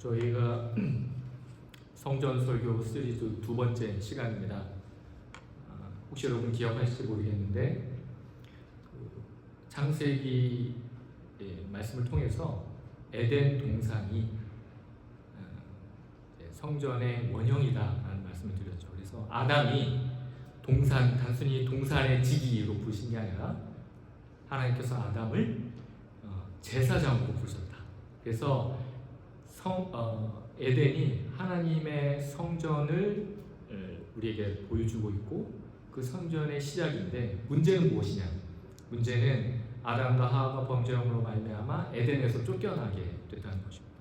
저희가 성전 설교 시리즈 두 번째 시간입니다. 혹시 여러분 기억하실지 모르겠는데 창세기 말씀을 통해서 에덴 동산이 성전의 원형이다라는 말씀을 드렸죠. 그래서 아담이 단순히 동산의 지기로 부르신 게 아니라 하나님께서 아담을 제사장으로 부르셨다. 그래서 에덴이 하나님의 성전을 우리에게 보여주고 있고 그 성전의 시작인데, 문제는 무엇이냐? 문제는 아담과 하와가 범죄함으로 말미암아 에덴에서 쫓겨나게 됐다는 것입니다.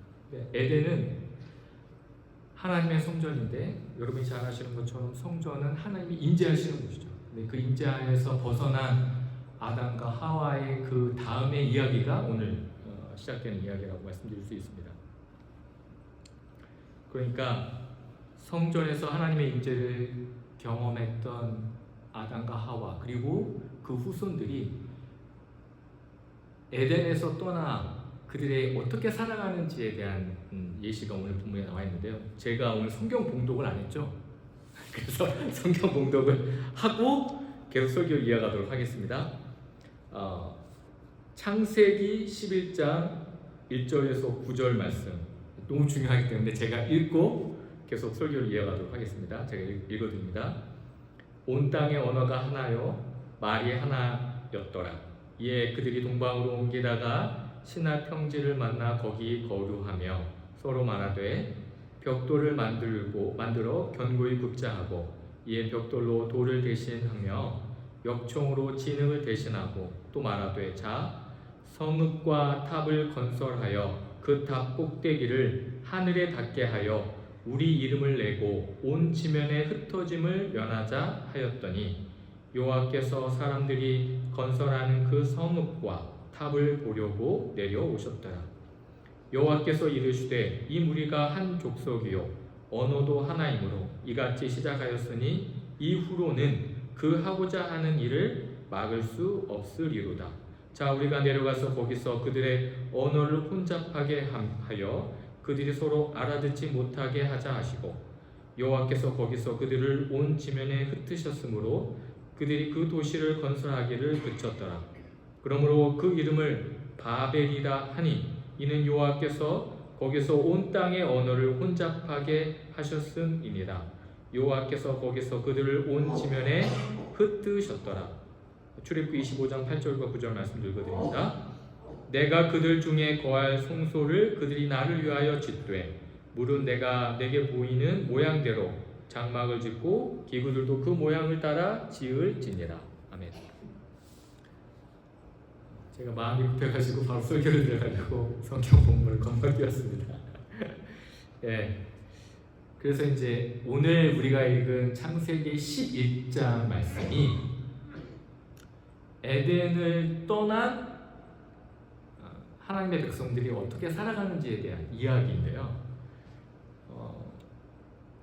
에덴은 하나님의 성전인데, 여러분이 잘 아시는 것처럼 성전은 하나님이 임재하시는 곳이죠. 근데 그 임재하에서 벗어난 아담과 하와의 그 다음의 이야기가 오늘 시작되는 이야기라고 말씀드릴 수 있습니다. 그러니까 성전에서 하나님의 임재를 경험했던 아담과 하와, 그리고 그 후손들이 에덴에서 떠나 그들이 어떻게 살아가는지에 대한 예시가 오늘 본문에 나와 있는데요. 제가 오늘 성경 봉독을 안 했죠. 그래서 성경 봉독을 하고 계속 설교를 이어가도록 하겠습니다. 창세기 11장 1절에서 9절 말씀 너무 중요하기 때문에 제가 읽고 계속 설교를 이어가도록 하겠습니다. 제가 읽어드립니다. 온 땅의 언어가 하나요 말이 하나였더라. 이에 그들이 동방으로 옮기다가 시나 평지를 만나 거기 거류하며 서로 말하되 벽돌을 만들어 견고히 굽자 하고, 이에 벽돌로 돌을 대신하며 역청으로 진흙을 대신하고, 또 말하되 자 성읍과 탑을 건설하여 그 탑 꼭대기를 하늘에 닿게 하여 우리 이름을 내고 온 지면의 흩어짐을 면하자 하였더니, 여호와께서 사람들이 건설하는 그 성읍과 탑을 보려고 내려오셨더라. 여호와께서 이르시되 이 무리가 한 족속이요 언어도 하나이므로 이같이 시작하였으니 이후로는 그 하고자 하는 일을 막을 수 없으리로다. 자, 우리가 내려가서 거기서 그들의 언어를 혼잡하게 하여 그들이 서로 알아듣지 못하게 하자 하시고, 여호와께서 거기서 그들을 온 지면에 흩으셨으므로 그들이 그 도시를 건설하기를 그쳤더라. 그러므로 그 이름을 바벨이라 하니, 이는 여호와께서 거기서 온 땅의 언어를 혼잡하게 하셨음이니라. 여호와께서 거기서 그들을 온 지면에 흩으셨더라. 출애굽기 25장 8절과 9절 말씀 읽어드립니다. 내가 그들 중에 거할 송소를 그들이 나를 위하여 짓되, 물은 내가 내게 보이는 모양대로 장막을 짓고 기구들도 그 모양을 따라 지을지니라. 아멘. 제가 마음이 급해가지고 바로 설교를 들어가려고 성경 본문을 건너뛰었습니다. 예. 그래서 이제 오늘 우리가 읽은 창세기 11장 말씀이 에덴을 떠난 하나님의 백성들이 어떻게 살아가는지에 대한 이야기인데요.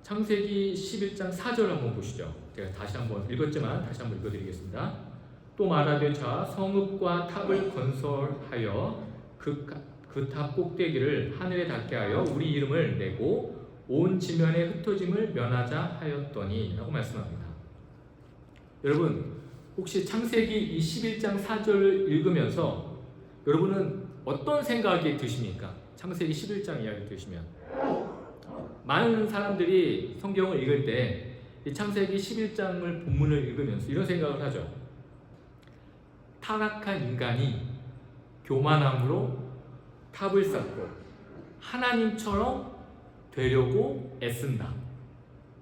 창세기 11장 4절 한번 보시죠. 제가 다시 한번 읽었지만 다시 한번 읽어드리겠습니다. 또 말하되 자 성읍과 탑을 건설하여 그 탑 꼭대기를 하늘에 닿게 하여 우리 이름을 내고 온 지면의 흩어짐을 면하자 하였더니 라고 말씀합니다. 여러분, 혹시 창세기 21장 4절을 읽으면서 여러분은 어떤 생각이 드십니까? 창세기 11장 이야기 드시면 많은 사람들이 성경을 읽을 때 이 창세기 11장을 본문을 읽으면서 이런 생각을 하죠. 타락한 인간이 교만함으로 탑을 쌓고 하나님처럼 되려고 애쓴다.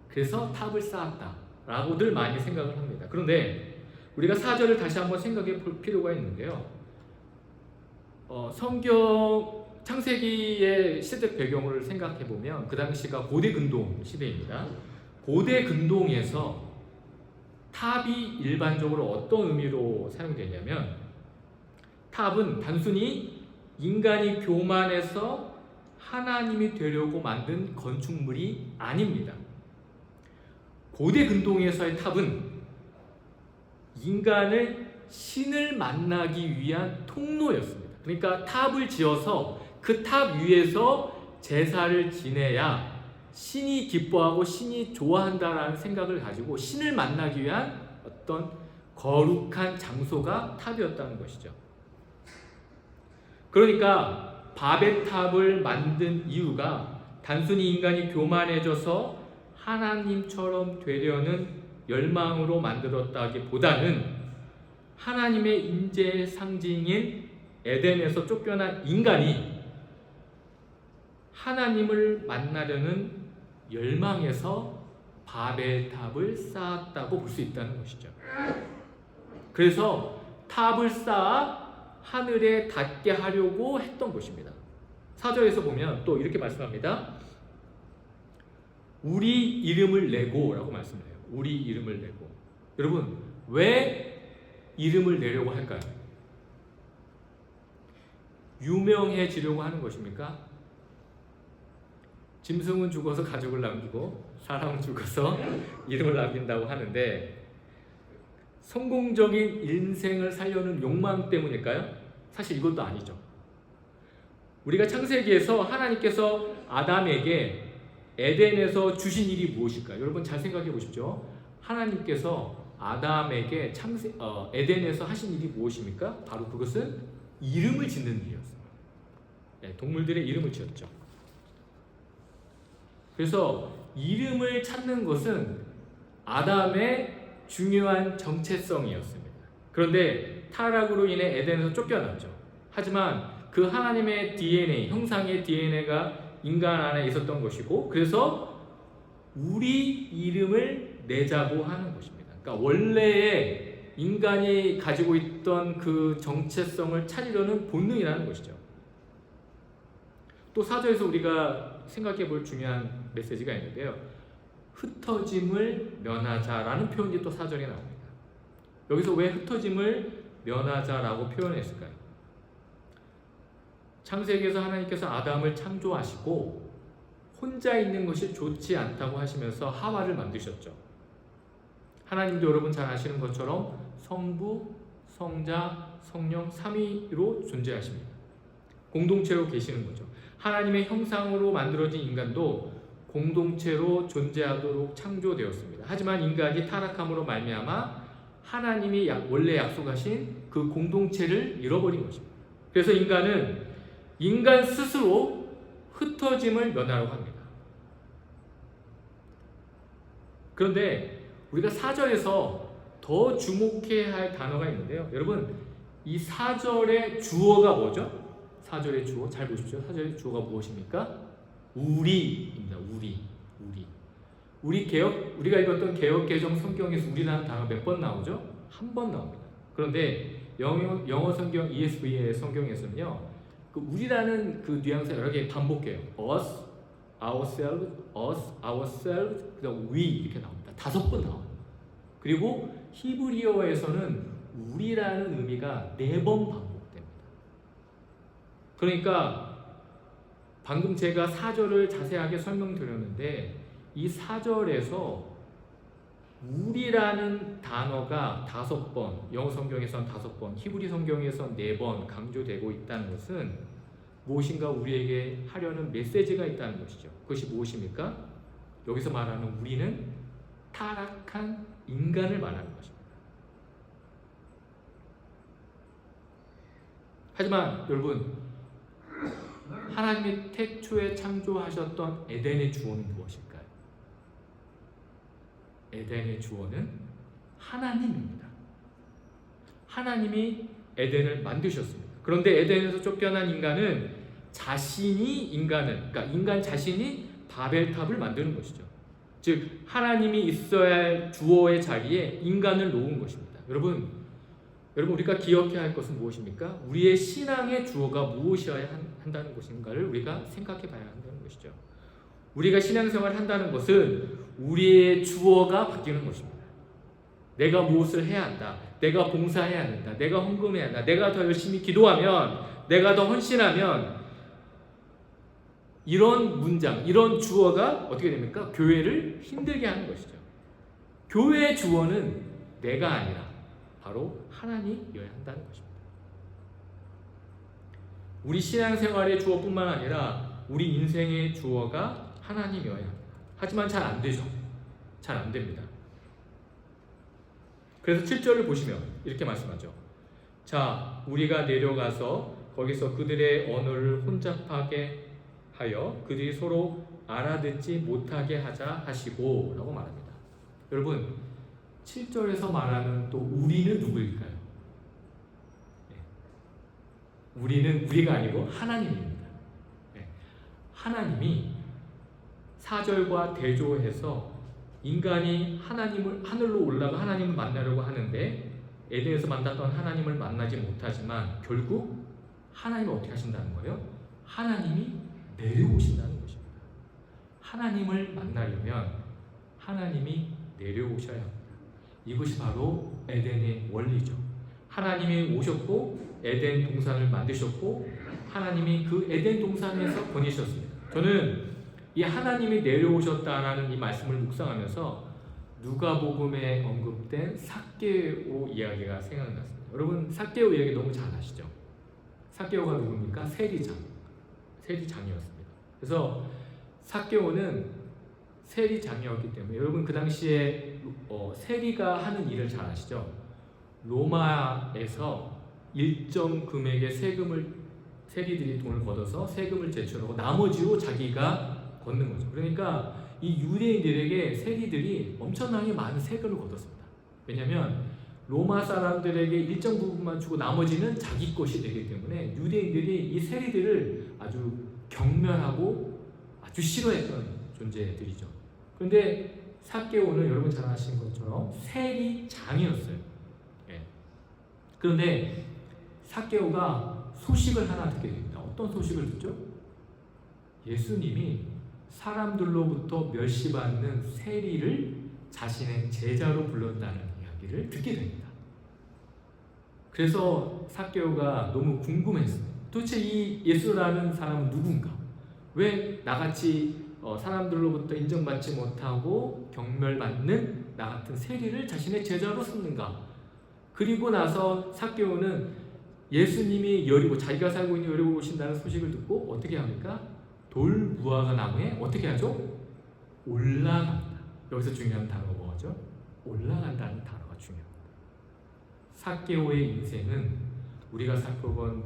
그래서 탑을 쌓았다 라고 늘 많이 생각을 합니다. 그런데 우리가 4절을 다시 한번 생각해 볼 필요가 있는데요. 성경 창세기의 시대 배경을 생각해 보면 그 당시가 고대 근동 시대입니다. 고대 근동에서 탑이 일반적으로 어떤 의미로 사용되냐면, 탑은 단순히 인간이 교만해서 하나님이 되려고 만든 건축물이 아닙니다. 고대 근동에서의 탑은 인간을 신을 만나기 위한 통로였습니다. 그러니까 탑을 지어서 그 탑 위에서 제사를 지내야 신이 기뻐하고 신이 좋아한다라는 생각을 가지고 신을 만나기 위한 어떤 거룩한 장소가 탑이었다는 것이죠. 그러니까 바벨 탑을 만든 이유가 단순히 인간이 교만해져서 하나님처럼 되려는 열망으로 만들었다기보다는 하나님의 임재의 상징인 에덴에서 쫓겨난 인간이 하나님을 만나려는 열망에서 바벨탑을 쌓았다고 볼 수 있다는 것이죠. 그래서 탑을 쌓아 하늘에 닿게 하려고 했던 것입니다. 4절에서 보면 또 이렇게 말씀합니다. 우리 이름을 내고 라고 말씀을 해요. 우리 이름을 내고. 여러분, 왜 이름을 내려고 할까요? 유명해지려고 하는 것입니까? 짐승은 죽어서 가족을 남기고 사람은 죽어서 이름을 남긴다고 하는데 성공적인 인생을 살려는 욕망 때문일까요? 사실 이것도 아니죠. 우리가 창세기에서 하나님께서 아담에게 에덴에서 주신 일이 무엇일까요? 여러분 잘 생각해 보십시오. 하나님께서 아담에게 에덴에서 하신 일이 무엇입니까? 바로 그것은 이름을 짓는 일이었어요. 네, 동물들의 이름을 지었죠. 그래서 이름을 찾는 것은 아담의 중요한 정체성이었습니다. 그런데 타락으로 인해 에덴에서 쫓겨났죠. 하지만 그 하나님의 DNA, 형상의 DNA가 인간 안에 있었던 것이고, 그래서 우리 이름을 내자고 하는 것입니다. 그러니까 원래의 인간이 가지고 있던 그 정체성을 찾으려는 본능이라는 것이죠. 또 4절에서 우리가 생각해 볼 중요한 메시지가 있는데요. 흩어짐을 면하자라는 표현이 또 4절에 나옵니다. 여기서 왜 흩어짐을 면하자라고 표현했을까요? 창세기에서 하나님께서 아담을 창조하시고 혼자 있는 것이 좋지 않다고 하시면서 하와를 만드셨죠. 하나님도 여러분 잘 아시는 것처럼 성부, 성자, 성령 삼위로 존재하십니다. 공동체로 계시는 거죠. 하나님의 형상으로 만들어진 인간도 공동체로 존재하도록 창조되었습니다. 하지만 인간이 타락함으로 말미암아 하나님이 원래 약속하신 그 공동체를 잃어버린 것입니다. 그래서 인간은 인간 스스로 흩어짐을 면하려고 합니다. 그런데 우리가 4절에서 더 주목해야 할 단어가 있는데요. 여러분, 이 4절의 주어가 뭐죠? 4절의 주어 잘 보십시오. 4절의 주어가 무엇입니까? 우리입니다. 우리가 읽었던 개역 개정 성경에서 우리라는 단어 몇 번 나오죠? 한 번 나옵니다. 그런데 영어 성경 ESV의 성경에서는요, 그 우리라는 그 뉘앙스 여러 개 반복해요. us, ourselves, us, ourselves, 그다음 we 이렇게 나옵니다. 5번 나와요. 그리고 히브리어에서는 우리라는 의미가 4번 반복됩니다. 그러니까 방금 제가 4절을 자세하게 설명드렸는데 이 4절에서 우리라는 단어가 5번, 영어 성경에서는 5번, 히브리 성경에서는 4번 강조되고 있다는 것은 무엇인가 우리에게 하려는 메시지가 있다는 것이죠. 그것이 무엇입니까? 여기서 말하는 우리는 타락한 인간을 말하는 것입니다. 하지만 여러분, 하나님이 태초에 창조하셨던 에덴의 주어는 무엇일까요? 에덴의 주어는 하나님입니다. 하나님이 에덴을 만드셨습니다. 그런데 에덴에서 쫓겨난 인간은 그러니까 인간 자신이 바벨탑을 만드는 것이죠. 즉 하나님이 있어야 할 주어의 자리에 인간을 놓은 것입니다. 여러분 우리가 기억해야 할 것은 무엇입니까? 우리의 신앙의 주어가 무엇이어야 한다는 것인가를 우리가 생각해 봐야 한다는 것이죠. 우리가 신앙생활을 한다는 것은 우리의 주어가 바뀌는 것입니다. 내가 무엇을 해야 한다. 내가 봉사해야 한다. 내가 헌금해야 한다. 내가 더 열심히 기도하면, 내가 더 헌신하면, 이런 문장, 이런 주어가 어떻게 됩니까? 교회를 힘들게 하는 것이죠. 교회의 주어는 내가 아니라 바로 하나님이어야 한다는 것입니다. 우리 신앙생활의 주어뿐만 아니라 우리 인생의 주어가 하나님이어야 합니다. 하지만 잘 안 되죠. 잘 안 됩니다. 그래서 7절을 보시면 이렇게 말씀하죠. 자, 우리가 내려가서 거기서 그들의 언어를 혼잡하게 하여 그들이 서로 알아듣지 못하게 하자 하시고 라고 말합니다. 여러분, 7절에서 말하는 또 우리는 누구일까요? 우리는 우리가 아니고 하나님입니다. 하나님이 4절과 대조해서 인간이 하늘로 올라가 하나님을 만나려고 하는데 에덴에서 만났던 하나님을 만나지 못하지만 결국 하나님이 어떻게 하신다는 거예요? 하나님이 내려오신다는 것입니다. 하나님을 만나려면 하나님이 내려오셔야 합니다. 이것이 바로 에덴의 원리죠. 하나님이 오셨고 에덴 동산을 만드셨고 하나님이 그 에덴 동산에서 보내셨습니다. 저는 이 하나님이 내려오셨다라는 이 말씀을 묵상하면서 누가복음에 언급된 삭개오 이야기가 생각났습니다. 여러분, 삭개오 이야기 너무 잘 아시죠? 삭개오가 누굽니까? 세리장이었습니다. 그래서 삭개오는 세리장이었기 때문에 여러분 그 당시에 세리가 하는 일을 잘 아시죠? 로마에서 일정 금액의 세리들이 돈을 걷어서 세금을 제출하고 나머지로 자기가 걷는 거죠. 그러니까 이 유대인들에게 세리들이 엄청나게 많은 세금을 걷었습니다. 왜냐하면 로마 사람들에게 일정 부분만 주고 나머지는 자기 것이 되기 때문에 유대인들이 이 세리들을 아주 경멸하고 아주 싫어했던 존재들이죠. 그런데 삭개오는 여러분 잘 아시는 것처럼 세리장이었어요. 그런데 삭개오가 소식을 하나 듣게 됩니다. 어떤 소식을 듣죠? 예수님이 사람들로부터 멸시받는 세리를 자신의 제자로 불렀다는 이야기를 듣게 됩니다. 그래서 삭개오가 너무 궁금했어요. 도대체 이 예수라는 사람은 누군가? 왜 나같이 사람들로부터 인정받지 못하고 경멸받는 나 같은 세리를 자신의 제자로 삼는가? 그리고 나서 삭개오는 예수님이 자기가 살고 있는 여리고 오신다는 소식을 듣고 어떻게 합니까? 돌 무화과 나무에 어떻게 하죠? 올라간다. 여기서 중요한 단어가 뭐죠? 올라간다는 단어가 중요합니다. 삭개오의 인생은 우리가 살펴본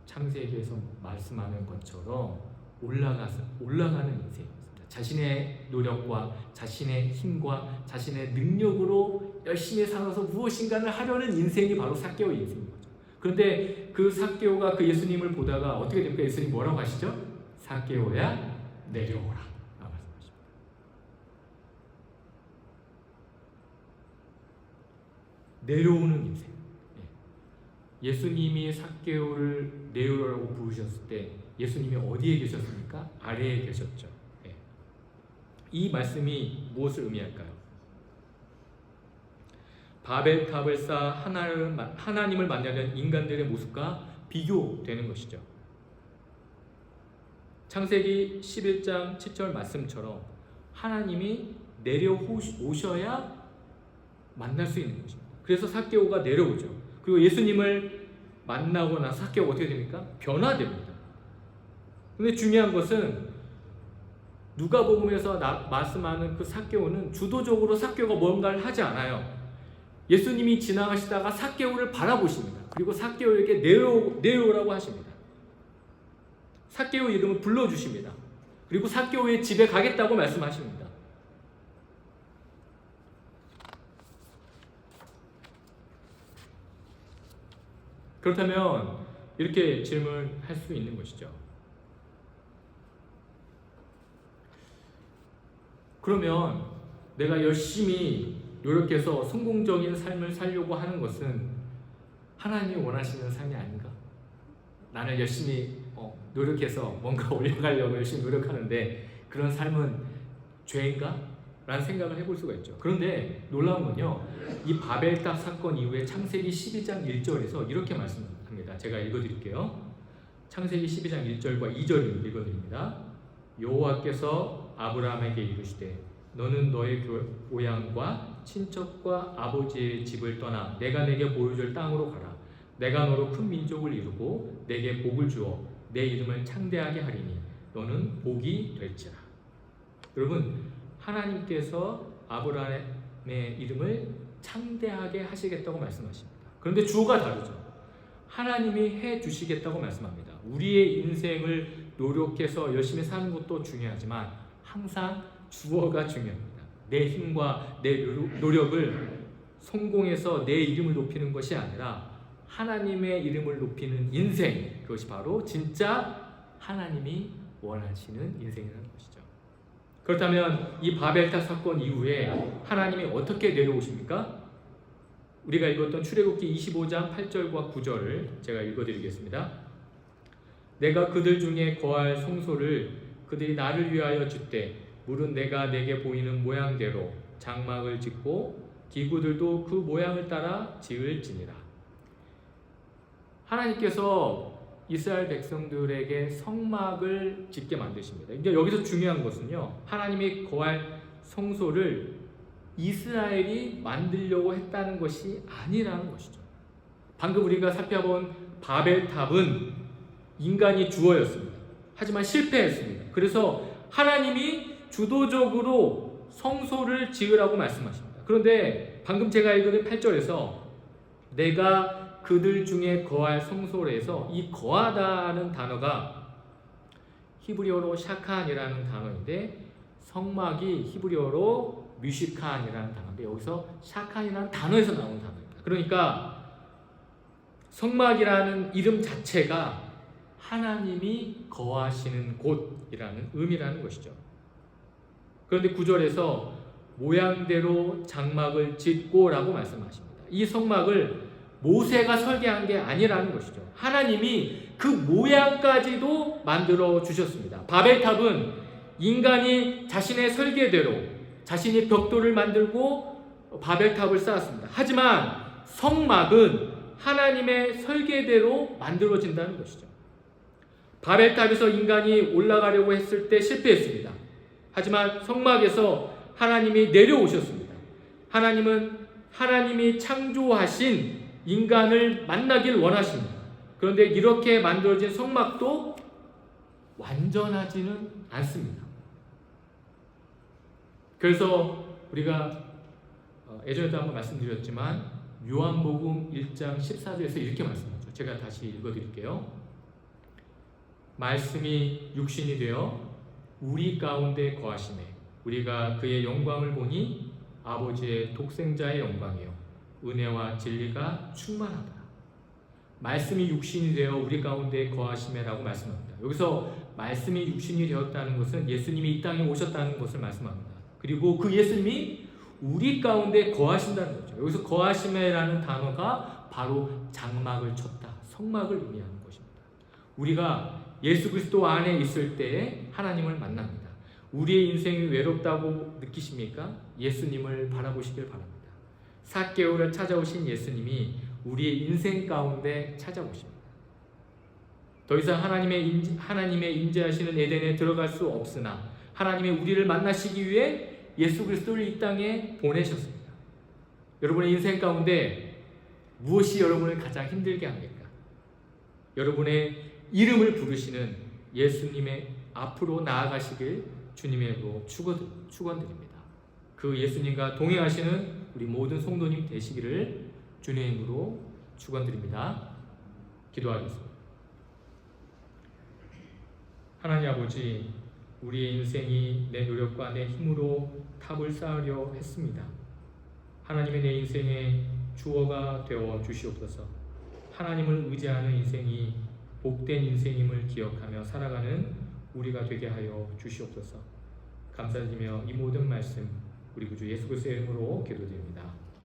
창세기에서 말씀하는 것처럼 올라가는 인생입니다. 자신의 노력과 자신의 힘과 자신의 능력으로 열심히 살아서 무엇인가를 하려는 인생이 바로 삭개오의 인생인 거죠. 그런데 그 삭개오가 그 예수님을 보다가 어떻게 됩니까? 예수님 뭐라고 하시죠? 삭개오야 내려오라 라고 말씀하십니다. 내려오는 인생. 예수님이 삭개오를 내려오라고 부르셨을 때 예수님이 어디에 계셨습니까? 아래에 계셨죠. 이 말씀이 무엇을 의미할까요? 바벨탑을 쌓아 하나님을 만나는 인간들의 모습과 비교되는 것이죠. 창세기 11장 7절 말씀처럼 하나님이 내려오셔야 만날 수 있는 것입니다. 그래서 삭개오가 내려오죠. 그리고 예수님을 만나고 나서 삭개오가 어떻게 됩니까? 변화됩니다. 근데 중요한 것은 누가복음에서 말씀하는 그 삭개오는 주도적으로 삭개오가 뭔가를 하지 않아요. 예수님이 지나가시다가 삭개오를 바라보십니다. 그리고 삭개오에게 내려오라고 하십니다. 삭개오 이름을 불러주십니다. 그리고 삭개오의 집에 가겠다고 말씀하십니다. 그렇다면 이렇게 질문할 수 있는 것이죠. 그러면 내가 열심히 노력해서 성공적인 삶을 살려고 하는 것은 하나님이 원하시는 삶이 아닌가? 나는 열심히 노력해서 뭔가 올라가려고 열심히 노력하는데 그런 삶은 죄인가? 라는 생각을 해볼 수가 있죠. 그런데 놀라운 건요, 이 바벨탑 사건 이후에 창세기 12장 1절에서 이렇게 말씀합니다. 제가 읽어드릴게요. 창세기 12장 1절과 2절을 읽어드립니다. 여호와께서 아브라함에게 이르시되 너는 너의 고향과 친척과 아버지의 집을 떠나 내가 내게 보여줄 땅으로 가라. 내가 너로 큰 민족을 이루고 내게 복을 주어 내 이름을 창대하게 하리니 너는 복이 될지라. 여러분, 하나님께서 아브라함의 이름을 창대하게 하시겠다고 말씀하십니다. 그런데 주어가 다르죠. 하나님이 해 주시겠다고 말씀합니다. 우리의 인생을 노력해서 열심히 사는 것도 중요하지만 항상 주어가 중요합니다. 내 힘과 내 노력을 성공해서 내 이름을 높이는 것이 아니라 하나님의 이름을 높이는 인생, 그것이 바로 진짜 하나님이 원하시는 인생이라는 것이죠. 그렇다면 이 바벨탑 사건 이후에 하나님이 어떻게 내려오십니까? 우리가 읽었던 출애굽기 25장 8절과 9절을 제가 읽어드리겠습니다. 내가 그들 중에 거할 성소를 그들이 나를 위하여 짓되 물은 내가 내게 보이는 모양대로 장막을 짓고 기구들도 그 모양을 따라 지을지니라. 하나님께서 이스라엘 백성들에게 성막을 짓게 만드십니다. 이제 여기서 중요한 것은요, 하나님이 거할 성소를 이스라엘이 만들려고 했다는 것이 아니라는 것이죠. 방금 우리가 살펴본 바벨탑은 인간이 주어였습니다. 하지만 실패했습니다. 그래서 하나님이 주도적으로 성소를 지으라고 말씀하십니다. 그런데 방금 제가 읽은 8절에서 내가 그들 중에 거할 성소에서 이 거하다는 단어가 히브리어로 샤칸이라는 단어인데 성막이 히브리어로 뮤시칸이라는 단어인데 여기서 샤칸이라는 단어에서 나온 단어입니다. 그러니까 성막이라는 이름 자체가 하나님이 거하시는 곳이라는 의미라는 것이죠. 그런데 9절에서 모양대로 장막을 짓고라고 말씀하십니다. 이 성막을 모세가 설계한 게 아니라는 것이죠. 하나님이 그 모양까지도 만들어 주셨습니다. 바벨탑은 인간이 자신의 설계대로 자신이 벽돌을 만들고 바벨탑을 쌓았습니다. 하지만 성막은 하나님의 설계대로 만들어진다는 것이죠. 바벨탑에서 인간이 올라가려고 했을 때 실패했습니다. 하지만 성막에서 하나님이 내려오셨습니다. 하나님은 하나님이 창조하신 인간을 만나길 원하십니다. 그런데 이렇게 만들어진 성막도 완전하지는 않습니다. 그래서 우리가 예전에도 한번 말씀드렸지만 요한복음 1장 14절에서 이렇게 말씀하죠. 제가 다시 읽어드릴게요. 말씀이 육신이 되어 우리 가운데 거하시매 우리가 그의 영광을 보니 아버지의 독생자의 영광이요 은혜와 진리가 충만하다. 말씀이 육신이 되어 우리 가운데 거하시매라고 말씀합니다. 여기서 말씀이 육신이 되었다는 것은 예수님이 이 땅에 오셨다는 것을 말씀합니다. 그리고 그 예수님이 우리 가운데 거하신다는 거죠. 여기서 거하시매라는 단어가 바로 장막을 쳤다, 성막을 의미하는 것입니다. 우리가 예수 그리스도 안에 있을 때 하나님을 만납니다. 우리의 인생이 외롭다고 느끼십니까? 예수님을 바라보시길 바랍니다. 삭개오를 찾아오신 예수님이 우리의 인생 가운데 찾아오십니다. 더 이상 하나님의 임재하시는 에덴에 들어갈 수 없으나 하나님의 우리를 만나시기 위해 예수 그리스도를 이 땅에 보내셨습니다. 여러분의 인생 가운데 무엇이 여러분을 가장 힘들게 합니까? 여러분의 이름을 부르시는 예수님의 앞으로 나아가시길 주님으로 축원드립니다. 그 예수님과 동행하시는 우리 모든 성도님 되시기를 주님으로 축원드립니다. 기도하겠습니다. 하나님 아버지, 우리의 인생이 내 노력과 내 힘으로 탑을 쌓으려 했습니다. 하나님의 내 인생의 주어가 되어 주시옵소서. 하나님을 의지하는 인생이 복된 인생임을 기억하며 살아가는 우리가 되게 하여 주시옵소서. 감사드리며 이 모든 말씀 우리 구주 예수 그리스도의 이름으로 기도드립니다.